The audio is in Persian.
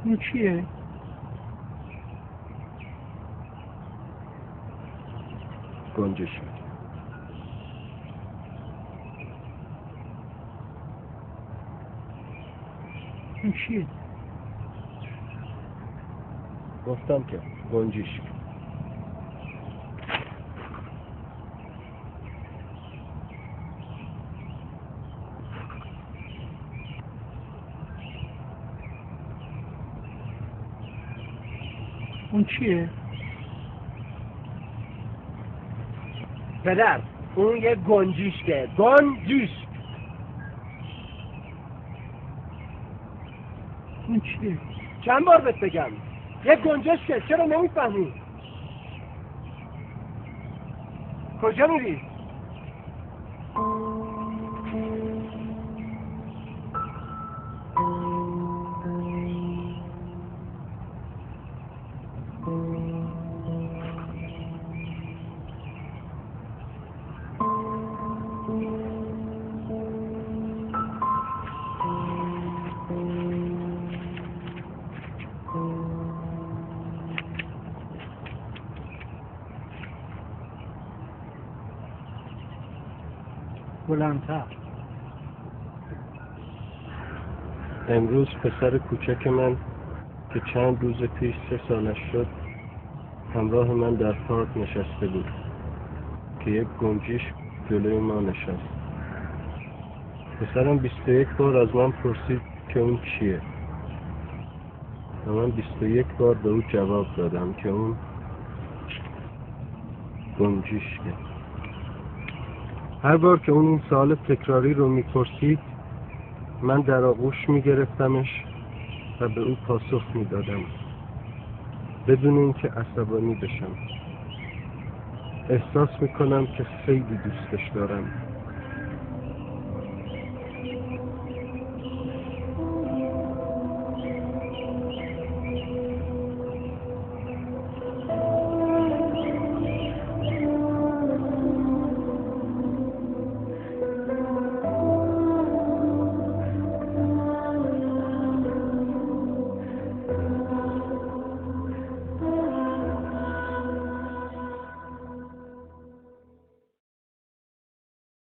این چیه؟ گنجشک. این چیه؟ گفتم که گنجشک. اون چیه؟ پدر اون یه گنجشکه. گنجشک. اون چیه؟ چند بار بهت بگم یه گنجشکه، چرا نمیفهمی؟ کجا میری؟ بلندتر. امروز پسر کوچک من که چند روز پیش 3 سالش شد همراه من در پارک نشسته بود که یک گنجشک جلوی ما نشست. پسرم 21 بار از من پرسید که اون چیه و من 21 بار به او جواب دادم که اون گنجشکه. هر بار که اون این سوال تکراری رو میپرسید من در آغوش میگرفتمش و به او پاسخ میدادم بدون اینکه عصبانی بشم. احساس میکنم که خیلی دوستش دارم.